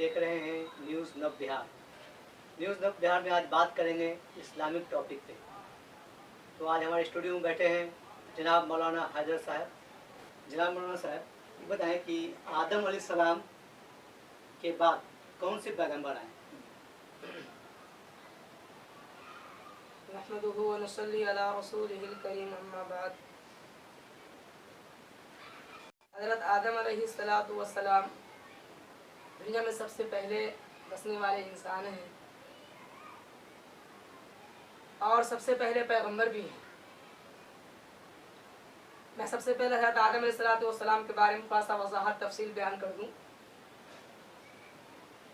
देख रहे हैं न्यूज़ नव बिहार। न्यूज़ नव बिहार में आज बात करेंगे इस्लामिक टॉपिक पे। तो आज हमारे स्टूडियो में बैठे हैं जनाब मौलाना हैदर साहब। जनाब मौलाना साहब, ये बताएं कि आदम अलैहिस्सलाम के बाद कौन से पैगंबर आए? नहमदुहु व नसल्ली अला रसूलिहिल करीम अम्मा बाद। हज़रत आदम अलैहिस्सलातु वस्सलाम दुनिया में सबसे पहले बसने वाले इंसान हैं और सबसे पहले पैगंबर भी हैं। मैं सबसे पहले हज़रत आदम अलैहिस्सलातु वस्सलाम के बारे में थोड़ा सा वज़ाहत तफसील बयान कर दूं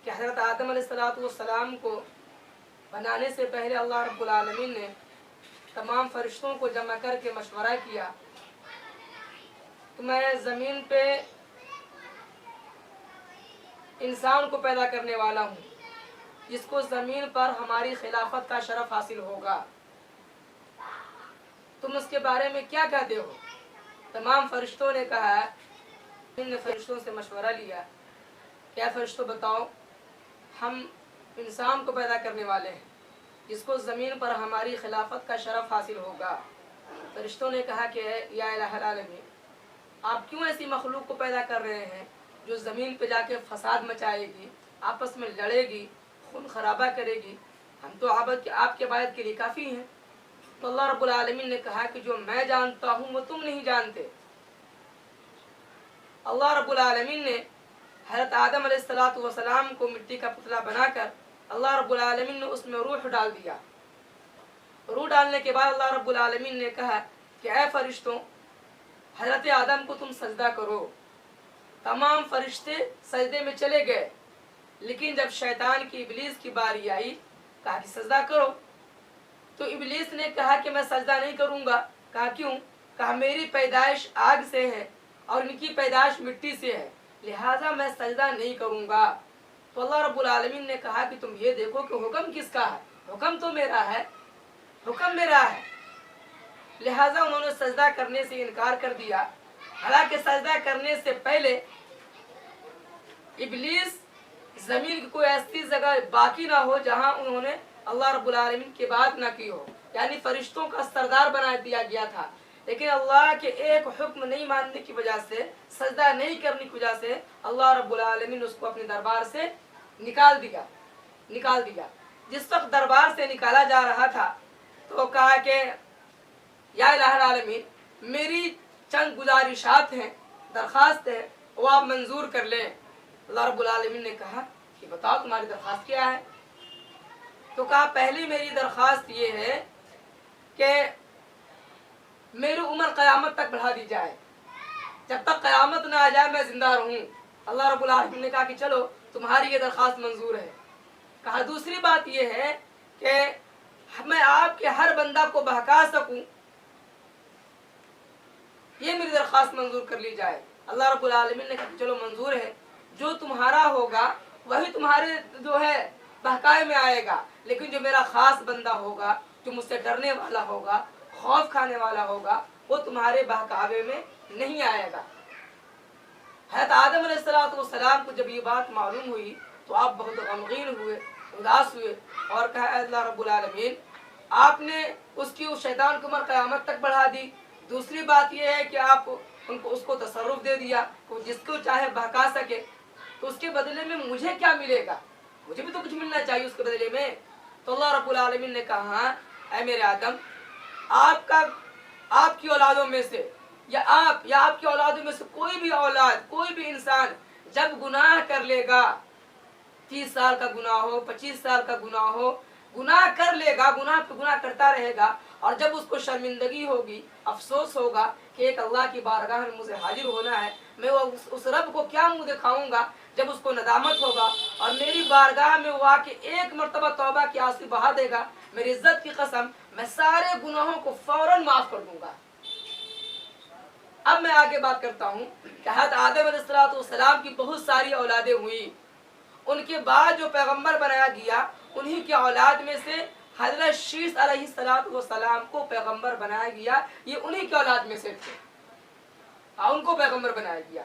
कि हज़रत आदम अलैहिस्सलातु वस्सलाम को बनाने से पहले अल्लाह रब्बुल आलमीन ने तमाम फरिश्तों को जमा करके मशवरा किया कि मैं ज़मीन पे इंसान को पैदा करने वाला हूँ जिसको ज़मीन पर हमारी खिलाफत का शरफ हासिल होगा। तुम उसके बारे में क्या कहते हो? तमाम फरिश्तों ने कहा, इन फरिश्तों से मशवरा लिया, क्या फरिश्तों बताओ, हम इंसान को पैदा करने वाले हैं जिसको ज़मीन पर हमारी खिलाफत का शरफ हासिल होगा। फरिश्तों ने कहा कि या इलाहुल आलमीन, आप क्यों ऐसी मखलूक को पैदा कर रहे हैं जो ज़मीन पे जाके फसाद मचाएगी, आपस में लड़ेगी, खून खराबा करेगी? हम तो आपके इबादत के लिए काफ़ी हैं। तो अल्लाह रब्बुल आलमीन ने कहा कि जो मैं जानता हूँ वो तुम नहीं जानते। अल्लाह रब्बुल आलमीन ने हज़रत आदम अलैहिस्सलातु वस्सलाम को मिट्टी का पुतला बनाकर अल्लाह रब्बुल आलमीन ने उसमें रूह डाल दिया। रूह डालने के बाद अल्लाह रब्बुल आलमीन ने कहा कि ऐ फरिश्तों, हज़रत आदम को तुम सजदा करो। तमाम फरिश्ते सजदे में चले गए, लेकिन जब शैतान की इब्लीस की बारी आई, कहा कि सजदा करो। तो इब्लीस ने कहा कि मैं सजदा नहीं करूंगा। कहा क्यों? कहा मेरी पैदाइश आग से है और इनकी पैदाइश मिट्टी से है, लिहाजा मैं सजदा नहीं करूंगा। तो अल्लाह रब्बुल आलमीन ने कहा कि तुम ये देखो कि हुक्म किसका है? हुक्म तो मेरा है, हुक्म मेरा है। लिहाजा उन्होंने सजदा करने से इनकार कर दिया। हालांकि सजदा करने से पहले इब्लीस जमीन की कोई ऐसी जगह बाकी ना हो जहां उन्होंने अल्लाह रब्बुल आलमीन की बात ना की हो, यानी फरिश्तों का सरदार बना दिया गया था। लेकिन अल्लाह के एक हुक्म नहीं मानने की वजह से, सजदा नहीं करने की वजह से अल्लाह रब्बुल आलमीन उसको अपने दरबार से निकाल दिया। जिस वक्त दरबार से निकाला जा रहा था तो कहा कि या इलाहुल आलमीन, मेरी चंद गुजारिशात हैं, दरख्वास्त है, वो आप मंजूर कर लें। अल्लाह रब्बुल आलमीन ने कहा कि बताओ तुम्हारी दरख्वास्त क्या है? तो कहा पहली मेरी दरख्वास्त ये है कि मेरी उम्र क़यामत तक बढ़ा दी जाए, जब तक क़यामत ना आ जाए मैं जिंदा रहूं। अल्लाह रब्बुल आलमीन ने कहा कि चलो तुम्हारी ये दरख्वास्त मंजूर है। कहा दूसरी बात ये है कि मैं आपके हर बंदा को बहका सकूं, ये मेरी दरख्वास्त मंजूर कर ली जाए। अल्लाह रब्बुल आलमीन ने कहा चलो मंजूर है, जो तुम्हारा होगा वही तुम्हारे जो है बहकाए में आएगा, लेकिन जो मेरा खास बंदा होगा, जो मुझसे डरने वाला होगा, खौफ खाने वाला होगा, वो तुम्हारे बहकावे में नहीं आएगा। हज़रत आदम अलैहिस्सलातु वस्सलाम को जब ये बात मालूम हुई तो आप बहुत गमगीन हुए, उदास हुए और कहा अल्लाह रब्बुल आलमीन, आपने उस शैतान की उम्र क़यामत तक बढ़ा दी। दूसरी बात यह है कि आप उसको तसर्रुफ दे दिया कि जिसको चाहे बहका सके, तो उसके बदले में मुझे क्या मिलेगा? मुझे भी तो कुछ मिलना चाहिए उसके बदले में। तो अल्लाह रब्बुल आलमीन ने कहा ऐ मेरे आदम, आपकी औलादों में से या आपकी औलादों में से कोई भी औलाद, कोई भी इंसान जब गुनाह कर लेगा, 30 साल का गुनाह हो, 25 साल का गुनाह हो, गुनाह कर लेगा, गुनाह पे गुनाह करता रहेगा, और जब उसको शर्मिंदगी होगी, अफसोस होगा कि एक अल्लाह की बारगाह में मुझे हाजिर होना है, मैं वो उस रब को क्या मुंह दिखाऊंगा, जब उसको नदामत होगा और मेरी बारगाह में वो आके एक मर्तबा तौबा की आंसू बहा देगा, मेरी इज्जत की कसम मैं सारे गुनाहों को फौरन माफ कर दूंगा। अब मैं आगे बात करता हूँ कि हज़रत आदम अलैहिस्सलाम की बहुत सारी औलादें हुई। उनके बाद जो पैगंबर बनाया गया, उन्हीं के औलाद में से हज़रत शीस अलैहिस्सलाम को पैगंबर बनाया गया। ये उन्हीं के औलाद में से थे, उनको पैगंबर बनाया गया।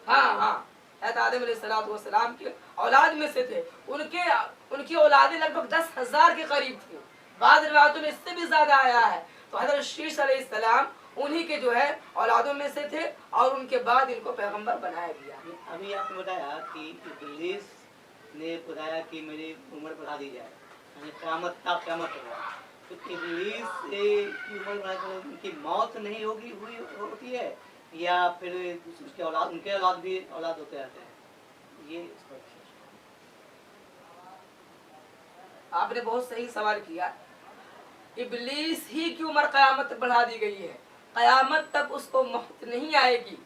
हाँ, हज़रत आदम अलैहिस्सलाम के औलाद में से थे। उनकी औलादें लगभग 10,000 के करीब थी। बाद रिवायतों में इससे भी ज्यादा आया है। तो हज़रत शीश अलैहिस्सलाम उन्हीं के जो है औलादों में से थे और उनके बाद इनको पैगंबर बनाया गया। अभी आपने बताया कि इब्लीस ने बताया कि मेरी उम्र बढ़ा दी जाए, यानी क़यामत होगा। तो इब्लीस की उम्र बढ़ा कर उनकी मौत नहीं होती है, या फिर उनके औलाद भी औलाद होते रहते हैं? ये आपने बहुत सही सवाल किया। इब्लीस ही की उम्र क़यामत तक बढ़ा दी गई है। क़यामत तक उसको मौत नहीं आएगी।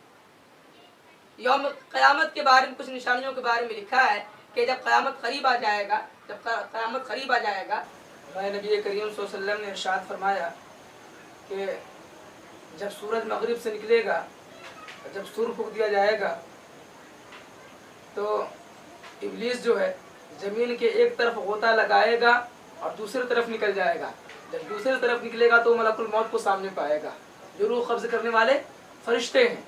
यौम क़यामत के बारे में कुछ निशानियों के बारे में लिखा है कि जब क़यामत करीब आ जाएगा, हमारे नबी करीम सल्लल्लाहु अलैहि वसल्लम ने इरशाद फरमाया कि जब सूरज मगरिब से निकलेगा, जब सूर्य फूंक दिया जाएगा, तो इब्लीस जो है जमीन के एक तरफ गोता लगाएगा और दूसरी तरफ निकल जाएगा। जब दूसरी तरफ निकलेगा तो मलकुल मौत को सामने पाएगा, जो रूह कब्ज करने वाले फरिश्ते हैं।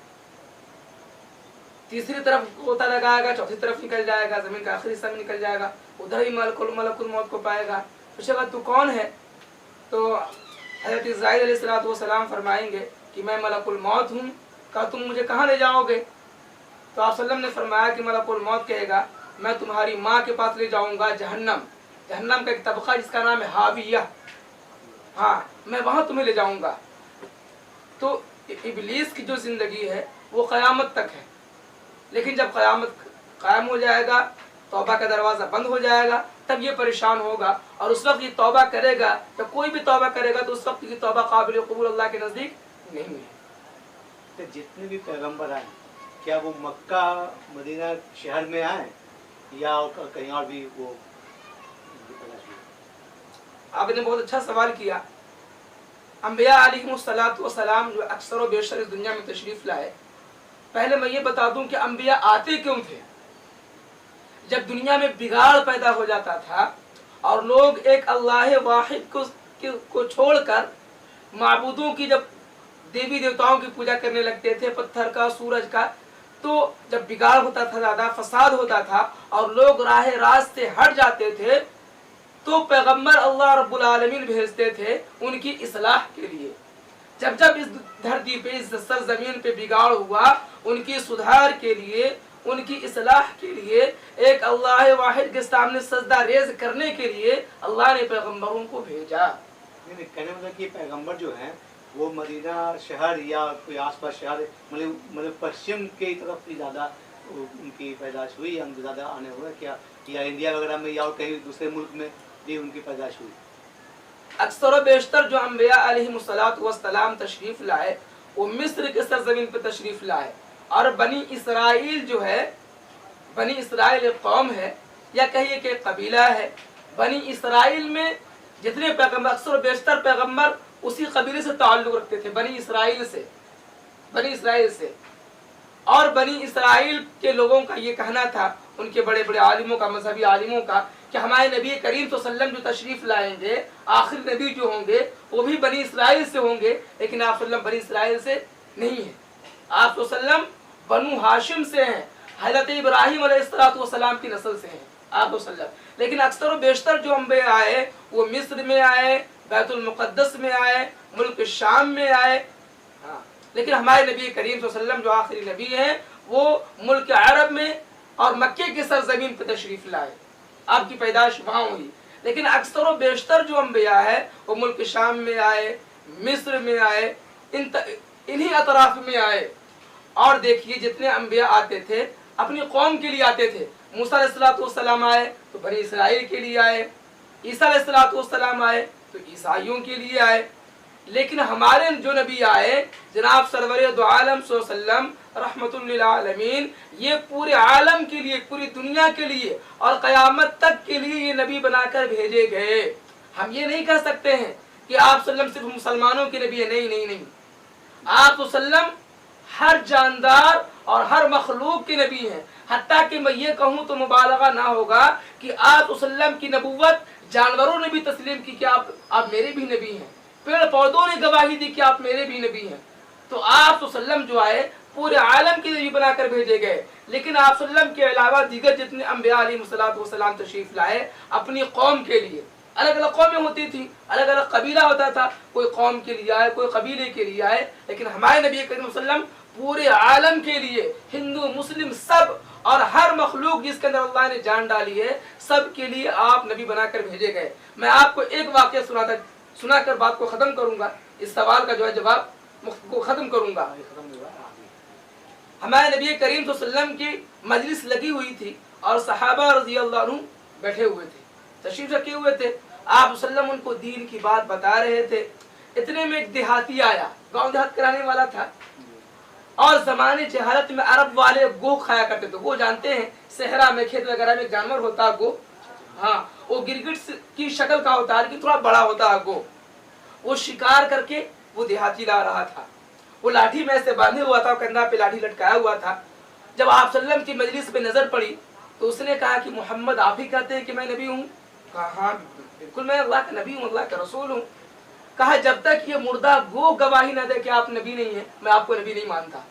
तीसरी तरफ गोता लगाएगा, चौथी तरफ निकल जाएगा, जमीन का आखिरी हिस्सा में निकल जाएगा, उधर ही मलकुल मौत को पाएगा। पूछेगा तू कौन है? तो हज़रत इस्राईल अलैहिस्सलाम फरमाएंगे कि मैं मलकुल मौत हूँ। कहा तुम मुझे कहाँ ले जाओगे? तो आप सल्लम ने फरमाया कि मलकुल मौत कहेगा मैं तुम्हारी माँ के पास ले जाऊंगा, जहन्नम का एक तबका जिसका नाम है हाविया, हाँ मैं वहाँ तुम्हें ले जाऊंगा। तो इब्लीस की जो जिंदगी है वो क़यामत तक है, लेकिन जब क़यामत कायम हो जाएगा, तौबा का दरवाज़ा बंद हो जाएगा, तब ये परेशान होगा। और उस वक्त ये तौबा करेगा, जब कोई भी तौबा करेगा तो उस वक्त की तौबा काबिल कबूल अल्लाह के नज़दीक नहीं है। तो जितने भी पैगंबर आए, क्या वो मक्का मदीना शहर में आए या कहीं और भी? वो आपने बहुत अच्छा सवाल किया। अंबिया अलैहिमुस्सलातु वस्सलाम जो अक्सर व बेशतर इस दुनिया में तशरीफ लाए, पहले मैं ये बता दूं कि अंबिया आते क्यों थे। जब दुनिया में बिगाड़ पैदा हो जाता था और लोग एक अल्लाह वाहिद को छोड़कर माबूदों की, जब देवी देवताओं की पूजा करने लगते थे, पत्थर का, सूरज का, तो जब बिगाड़ होता था, ज़्यादा फसाद होता था और लोग राह रास्ते हट जाते थे, तो पैगंबर अल्लाह रब्बुल आलमीन भेजते थे उनकी इस्लाह के लिए। जब जब इस धरती पे, इस सरजमीन पे बिगाड़ हुआ, उनकी सुधार के लिए, उनकी इस्लाह के लिए, एक अल्लाह वाहिद के सामने सजदा रेज करने के लिए अल्लाह ने पैगंबरों को भेजा। कहने मतलब कि पैगंबर जो हैं वो मदीना शहर या कोई आसपास शहर, मतलब पश्चिम की तरफ ही ज़्यादा उनकी पैदाश हुई, या ज़्यादा आने हुआ क्या, या इंडिया वगैरह में या कहीं दूसरे मुल्क में भी उनकी पैदाश हुई? अक्सर बेशतर जो अंबिया अलैहिमुस्सलातु वस्सलाम तशरीफ लाए वो मिस्र के सरजमीन पर तशरीफ लाए। और बनी इसराइल जो है, बनी इसराइल एक कौम है या कहिए कि कबीला है। बनी इसराइल में जितने पैगंबर, अक्सर बेशतर पैगंबर उसी कबीले से ताल्लुक रखते थे, बनी इसराइल से। और बनी इसराइल के लोगों का ये कहना था, उनके बड़े बड़े आलिमों का, मजहबी आलिमों का, कि हमारे नबी करीम सल्लल्लाहु अलैहि वसल्लम जो तशरीफ लाएंगे, आखिर नबी जो होंगे वो भी बनी इसराइल से होंगे, लेकिन आप सल्लम बनी इसराइल से नहीं है। आप सल्लम बनु हाशिम से हैं, हज़रत इब्राहिम अलैहिस्सलाम की नस्ल से हैं आप सल्लम। लेकिन अक्सर बेशतर जो अंबिया आए वो मिस्र में आए, बैतुल मुक़द्दस में आए, मुल्क शाम में आए। हाँ, लेकिन हमारे नबी करीम सल्लल्लाहु अलैहि वसल्लम जो आखिरी नबी हैं वो मुल्क अरब में और मक्के के सरजमीन पर तशरीफ लाए, आपकी पैदाश वहाँ हुई। लेकिन अक्सर बेशतर जो अंबिया है वो मुल्क शाम में आए, मिस्र में आए, इन्हीं अतराफ में आए। और देखिए जितने अंबिया आते थे अपनी कौम के लिए आते थे। मूसा अलैहिस्सलाम आए तो बनी इसराइल के लिए आए, ईसा अलैहिस्सलाम आए तो ईसाइयों के लिए आए। लेकिन हमारे जो नबी आए जनाब सरवर दो आलम सल्लम रहमतुल लिल आलमीन, ये पूरे आलम के लिए, पूरी दुनिया के लिए और क़यामत तक के लिए ये नबी बनाकर भेजे गए। हम ये नहीं कह सकते हैं कि आप सल्लम सिर्फ मुसलमानों के नबी है, नहीं। आप सल्लम हर जानदार और हर मखलूक के नबी हैं। हत्ता कि मैं ये कहूँ तो मुबालगा ना होगा कि आप सल्लम की नबुव्वत जानवरों ने भी तस्लीम की कि आप मेरे भी नबी हैं, पेड़ पौधों ने गवाही दी कि आप मेरे भी नबी हैं। तो आप सल्लम जो आए पूरे आलम के नबी बनाकर भेजे गए। लेकिन आप सल्लम के अलावा दीगर जितने अंबिया अलैहिस्सलाम तशरीफ लाए अपनी कौम के लिए, अलग अलग कौमें होती थी, अलग अलग कबीला होता था, कोई कौम के लिए आए, कोई कबीले के लिए आए, लेकिन हमारे नबी करीम सल्लम पूरे आलम के लिए, हिंदू मुस्लिम सब और हर मखलूक जिसके अंदर अल्लाह ने जान डाली है, सब के लिए आप नबी बनाकर भेजे गए। मैं आपको एक वाक़या सुनाकर बात को ख़त्म करूंगा, इस सवाल का जो है जवाब को ख़त्म करूंगा। हमारे नबी करीम सल्लम की मजलिस लगी हुई थी और सहाबा रज़ी अल्लाह अन्हुम बैठे हुए थे, तशरीफ रखे हुए थे। आप सल्लम उनको दीन की बात बता रहे थे। इतने में एक देहाती आया, गांव देहात कराने वाला था, और जमाने जहालत में अरब वाले गो खाया करते थे। गो जानते हैं, सहरा में खेत वगैरह में जानवर होता है गो, हाँ वो गिरगिट की शक्ल का होता है लेकिन थोड़ा बड़ा होता है गो। वो शिकार करके वो देहाती ला रहा था, वो लाठी में से बांधे हुआ था, कंधा पे लाठी लटकाया हुआ था। जब आप सल्लम की मजलिस पे नजर पड़ी तो उसने कहा कि मोहम्मद आप ही कहते हैं कि मैं नबी हूँ? कहा हाँ बिल्कुल मैं अल्लाह का नबी हूँ, अल्लाह का रसूल हूँ। कहा जब तक ये मुर्दा गो गवाही न दे कि आप नबी नहीं है, मैं आपको नबी नहीं मानता।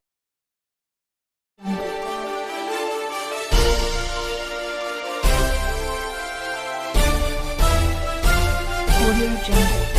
Audio Jungle.